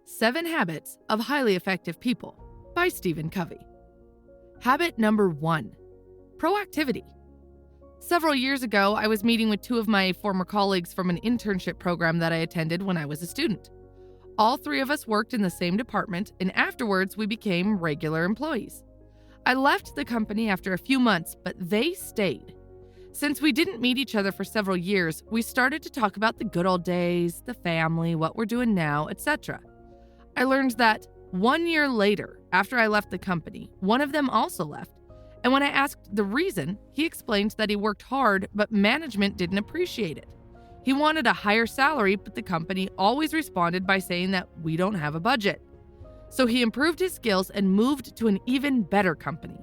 7 Habits of Highly Effective People by Stephen Covey. Habit number 1, proactivity. Several years ago, I was meeting with 2 of my former colleagues from an internship program that I attended when I was a student. All 3 of us worked in the same department, and afterwards we became regular employees. I left the company after a few months, but they stayed. Since we didn't meet each other for several years, we started to talk about the good old days, the family, what we're doing now, etc. I learned that 1 year later, after I left the company, one of them also left. And when I asked the reason, he explained that he worked hard, but management didn't appreciate it. He wanted a higher salary, but the company always responded by saying that we don't have a budget. So he improved his skills and moved to an even better company.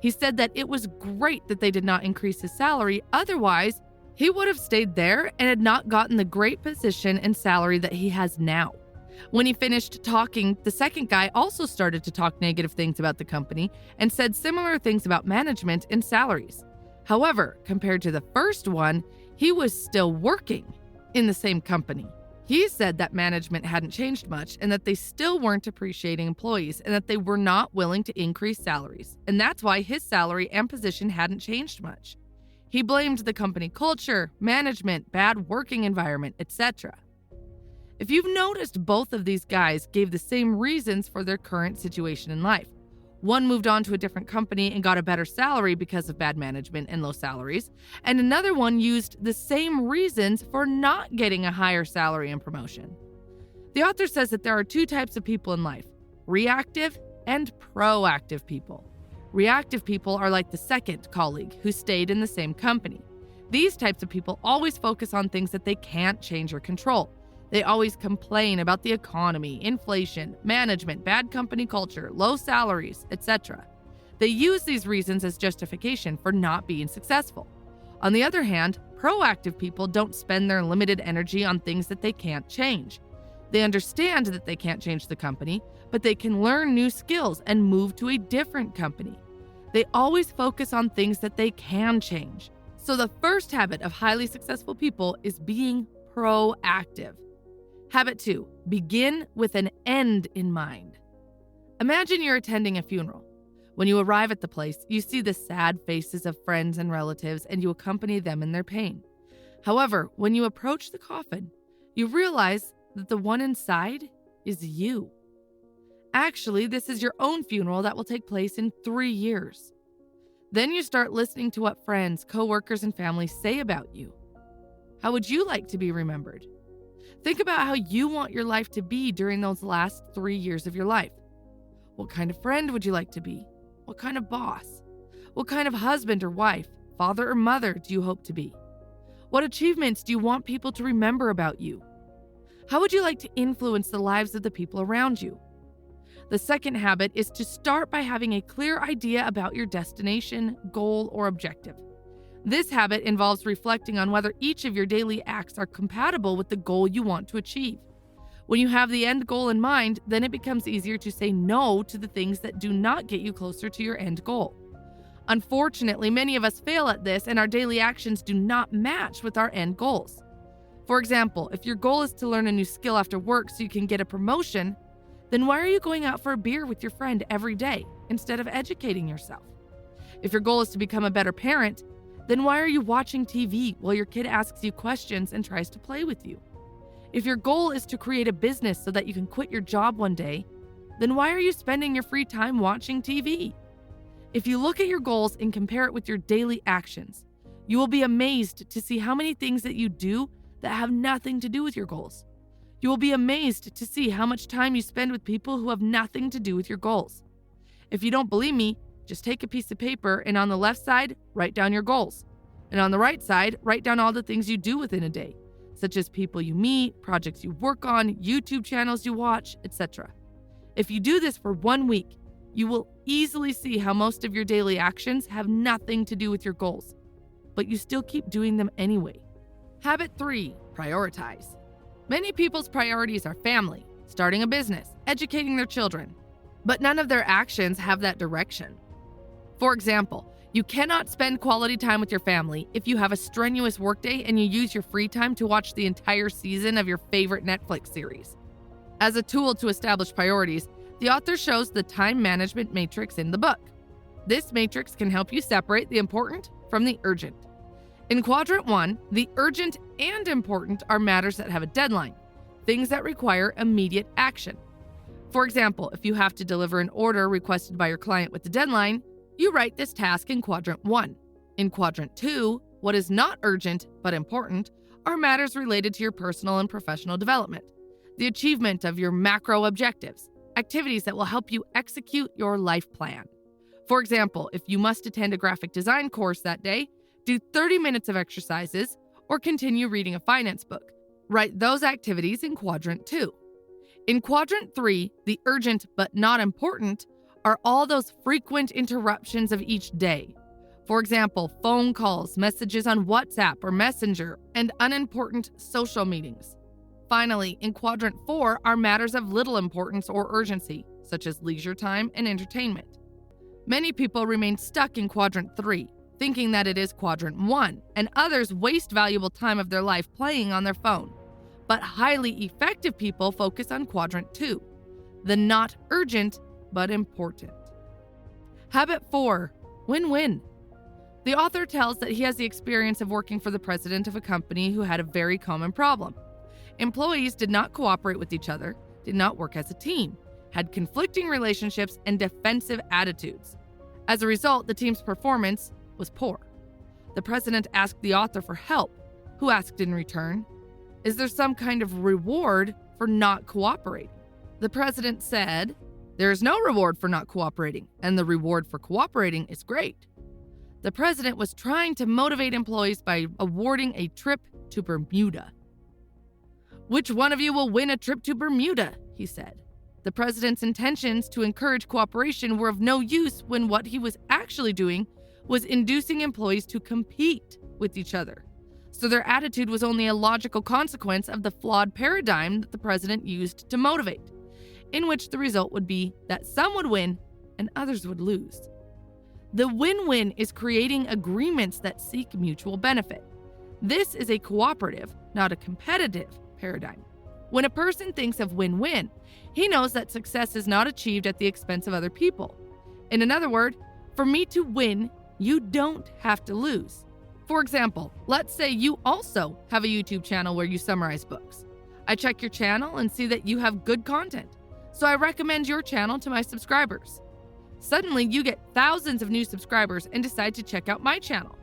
He said that it was great that they did not increase his salary, otherwise, he would have stayed there and had not gotten the great position and salary that he has now. When he finished talking, the second guy also started to talk negative things about the company and said similar things about management and salaries. However, compared to the first one, he was still working in the same company. He said that management hadn't changed much and that they still weren't appreciating employees and that they were not willing to increase salaries. And that's why his salary and position hadn't changed much. He blamed the company culture, management, bad working environment, etc. If you've noticed, both of these guys gave the same reasons for their current situation in life. One moved on to a different company and got a better salary because of bad management and low salaries, and another one used the same reasons for not getting a higher salary and promotion. The author says that there are 2 types of people in life: reactive and proactive people. Reactive people are like the second colleague who stayed in the same company. These types of people always focus on things that they can't change or control. They always complain about the economy, inflation, management, bad company culture, low salaries, etc. They use these reasons as justification for not being successful. On the other hand, proactive people don't spend their limited energy on things that they can't change. They understand that they can't change the company, but they can learn new skills and move to a different company. They always focus on things that they can change. So the first habit of highly successful people is being proactive. Habit 2, begin with an end in mind. Imagine you're attending a funeral. When you arrive at the place, you see the sad faces of friends and relatives and you accompany them in their pain. However, when you approach the coffin, you realize that the one inside is you. Actually, this is your own funeral that will take place in 3 years. Then you start listening to what friends, coworkers, and family say about you. How would you like to be remembered? Think about how you want your life to be during those last 3 years of your life. What kind of friend would you like to be? What kind of boss? What kind of husband or wife, father or mother do you hope to be? What achievements do you want people to remember about you? How would you like to influence the lives of the people around you? The second habit is to start by having a clear idea about your destination, goal, or objective. This habit involves reflecting on whether each of your daily acts are compatible with the goal you want to achieve. When you have the end goal in mind, then it becomes easier to say no to the things that do not get you closer to your end goal. Unfortunately, many of us fail at this and our daily actions do not match with our end goals. For example, if your goal is to learn a new skill after work so you can get a promotion, then why are you going out for a beer with your friend every day instead of educating yourself? If your goal is to become a better parent, then why are you watching TV while your kid asks you questions and tries to play with you? If your goal is to create a business so that you can quit your job one day, then why are you spending your free time watching TV? If you look at your goals and compare it with your daily actions, you will be amazed to see how many things that you do that have nothing to do with your goals. You will be amazed to see how much time you spend with people who have nothing to do with your goals. If you don't believe me, just take a piece of paper and on the left side, write down your goals. And on the right side, write down all the things you do within a day, such as people you meet, projects you work on, YouTube channels you watch, etc. If you do this for 1 week, you will easily see how most of your daily actions have nothing to do with your goals, but you still keep doing them anyway. Habit 3, prioritize. Many people's priorities are family, starting a business, educating their children, but none of their actions have that direction. For example, you cannot spend quality time with your family if you have a strenuous workday and you use your free time to watch the entire season of your favorite Netflix series. As a tool to establish priorities, the author shows the time management matrix in the book. This matrix can help you separate the important from the urgent. In Quadrant 1, the urgent and important are matters that have a deadline, things that require immediate action. For example, if you have to deliver an order requested by your client with the deadline, you write this task in Quadrant 1. In Quadrant 2, what is not urgent but important are matters related to your personal and professional development, the achievement of your macro objectives, activities that will help you execute your life plan. For example, if you must attend a graphic design course that day, do 30 minutes of exercises or continue reading a finance book. Write those activities in Quadrant 2. In Quadrant 3, the urgent but not important are all those frequent interruptions of each day. For example, phone calls, messages on WhatsApp or Messenger, and unimportant social meetings. Finally, in Quadrant 4 are matters of little importance or urgency, such as leisure time and entertainment. Many people remain stuck in Quadrant 3, thinking that it is Quadrant 1, and others waste valuable time of their life playing on their phone. But highly effective people focus on Quadrant 2, the not urgent but important. Habit 4, win-win. The author tells that he has the experience of working for the president of a company who had a very common problem. Employees did not cooperate with each other, did not work as a team, had conflicting relationships and defensive attitudes. As a result, the team's performance was poor. The president asked the author for help, who asked in return, "Is there some kind of reward for not cooperating?" The president said, "There is no reward for not cooperating, and the reward for cooperating is great." The president was trying to motivate employees by awarding a trip to Bermuda. "Which one of you will win a trip to Bermuda?" he said. The president's intentions to encourage cooperation were of no use when what he was actually doing was inducing employees to compete with each other. So their attitude was only a logical consequence of the flawed paradigm that the president used to motivate, in which the result would be that some would win and others would lose. The win-win is creating agreements that seek mutual benefit. This is a cooperative, not a competitive paradigm. When a person thinks of win-win, he knows that success is not achieved at the expense of other people. In another word, for me to win, you don't have to lose. For example, let's say you also have a YouTube channel where you summarize books. I check your channel and see that you have good content, so I recommend your channel to my subscribers. Suddenly, you get thousands of new subscribers and decide to check out my channel.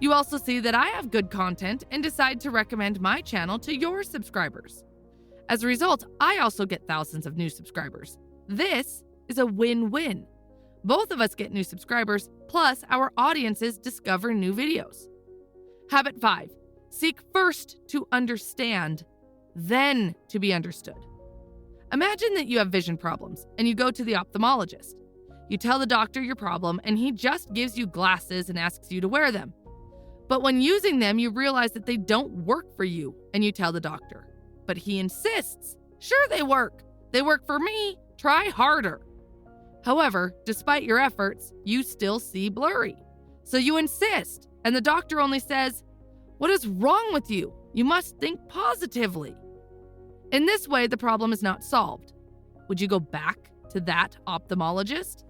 You also see that I have good content and decide to recommend my channel to your subscribers. As a result, I also get thousands of new subscribers. This is a win-win. Both of us get new subscribers, plus our audiences discover new videos. Habit 5, seek first to understand, then to be understood. Imagine that you have vision problems and you go to the ophthalmologist. You tell the doctor your problem and he just gives you glasses and asks you to wear them. But when using them, you realize that they don't work for you and you tell the doctor. But he insists, "Sure they work. They work for me. Try harder." However, despite your efforts, you still see blurry. So you insist, and the doctor only says, "What is wrong with you? You must think positively." In this way, the problem is not solved. Would you go back to that ophthalmologist?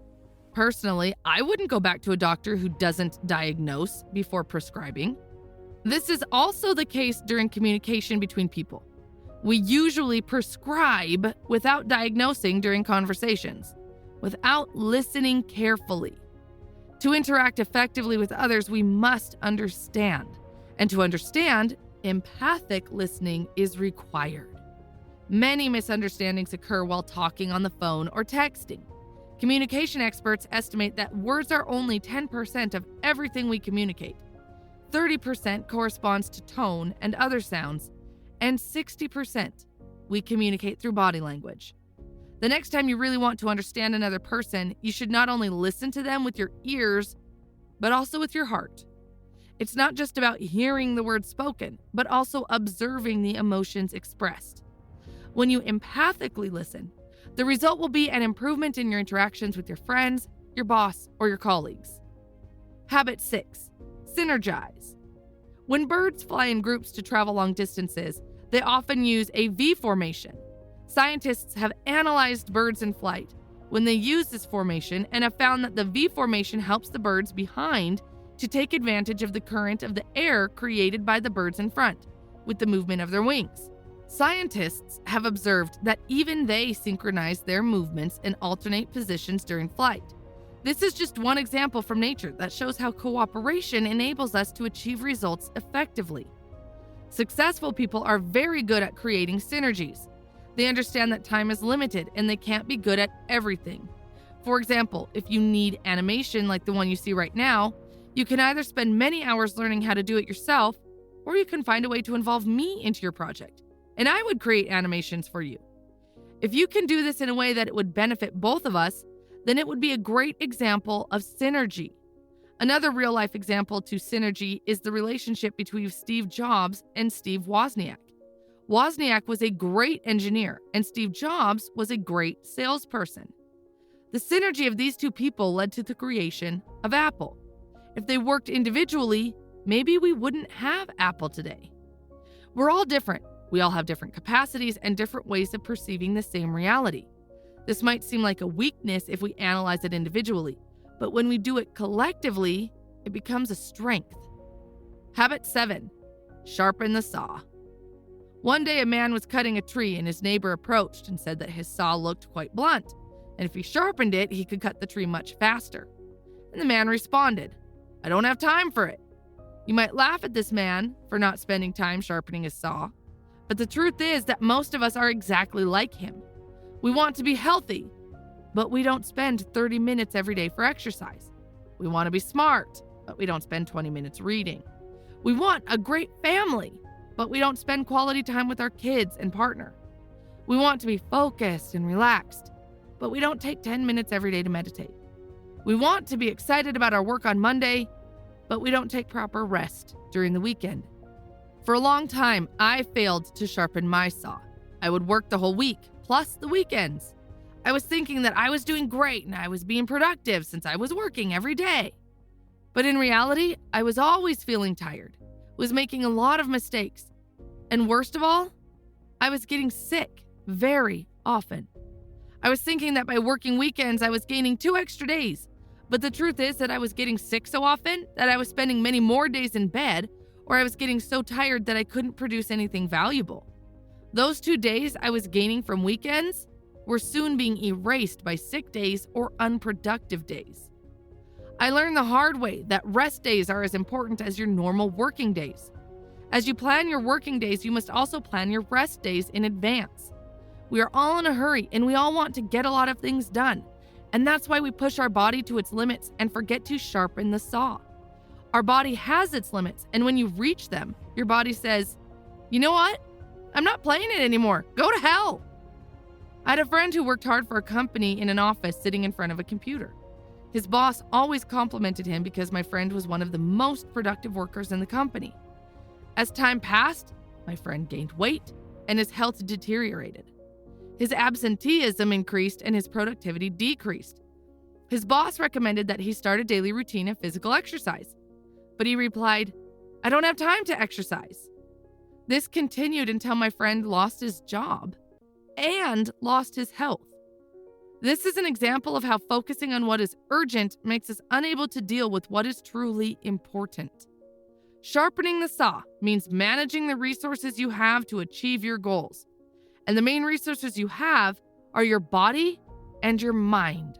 Personally, I wouldn't go back to a doctor who doesn't diagnose before prescribing. This is also the case during communication between people. We usually prescribe without diagnosing during conversations, without listening carefully. To interact effectively with others, we must understand. And to understand, empathic listening is required. Many misunderstandings occur while talking on the phone or texting. Communication experts estimate that words are only 10% of everything we communicate. 30% corresponds to tone and other sounds, and 60% we communicate through body language. The next time you really want to understand another person, you should not only listen to them with your ears, but also with your heart. It's not just about hearing the words spoken, but also observing the emotions expressed. When you empathically listen, the result will be an improvement in your interactions with your friends, your boss, or your colleagues. Habit 6, synergize. When birds fly in groups to travel long distances, they often use a V formation. Scientists have analyzed birds in flight when they use this formation and have found that the V formation helps the birds behind to take advantage of the current of the air created by the birds in front with the movement of their wings. Scientists have observed that even they synchronize their movements and alternate positions during flight. This is just one example from nature that shows how cooperation enables us to achieve results effectively. Successful people are very good at creating synergies. They understand that time is limited and they can't be good at everything. For example, if you need animation like the one you see right now, you can either spend many hours learning how to do it yourself, or you can find a way to involve me into your project, and I would create animations for you. If you can do this in a way that it would benefit both of us, then it would be a great example of synergy. Another real-life example to synergy is the relationship between Steve Jobs and Steve Wozniak. Wozniak was a great engineer, and Steve Jobs was a great salesperson. The synergy of these two people led to the creation of Apple. If they worked individually, maybe we wouldn't have Apple today. We're all different. We all have different capacities and different ways of perceiving the same reality. This might seem like a weakness if we analyze it individually, but when we do it collectively, it becomes a strength. Habit 7. Sharpen the saw. One day a man was cutting a tree and his neighbor approached and said that his saw looked quite blunt, and if he sharpened it, he could cut the tree much faster. And the man responded, "I don't have time for it." You might laugh at this man for not spending time sharpening his saw, but the truth is that most of us are exactly like him. We want to be healthy, but we don't spend 30 minutes every day for exercise. We want to be smart, but we don't spend 20 minutes reading. We want a great family, but we don't spend quality time with our kids and partner. We want to be focused and relaxed, but we don't take 10 minutes every day to meditate. We want to be excited about our work on Monday, but we don't take proper rest during the weekend. For a long time, I failed to sharpen my saw. I would work the whole week, plus the weekends. I was thinking that I was doing great and I was being productive since I was working every day. But in reality, I was always feeling tired, was making a lot of mistakes, and worst of all, I was getting sick very often. I was thinking that by working weekends, I was gaining 2 extra days. But the truth is that I was getting sick so often that I was spending many more days in bed, or I was getting so tired that I couldn't produce anything valuable. Those 2 days I was gaining from weekends were soon being erased by sick days or unproductive days. I learned the hard way that rest days are as important as your normal working days. As you plan your working days, you must also plan your rest days in advance. We are all in a hurry and we all want to get a lot of things done. And that's why we push our body to its limits and forget to sharpen the saw. Our body has its limits, and when you reach them, your body says, "You know what? I'm not playing it anymore. Go to hell." I had a friend who worked hard for a company in an office sitting in front of a computer. His boss always complimented him because my friend was one of the most productive workers in the company. As time passed, my friend gained weight and his health deteriorated. His absenteeism increased and his productivity decreased. His boss recommended that he start a daily routine of physical exercise, but he replied, "I don't have time to exercise." This continued until my friend lost his job and lost his health. This is an example of how focusing on what is urgent makes us unable to deal with what is truly important. Sharpening the saw means managing the resources you have to achieve your goals. And the main resources you have are your body and your mind.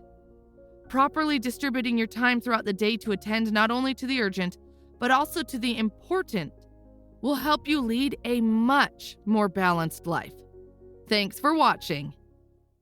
Properly distributing your time throughout the day to attend not only to the urgent, but also to the important will help you lead a much more balanced life. Thanks for watching.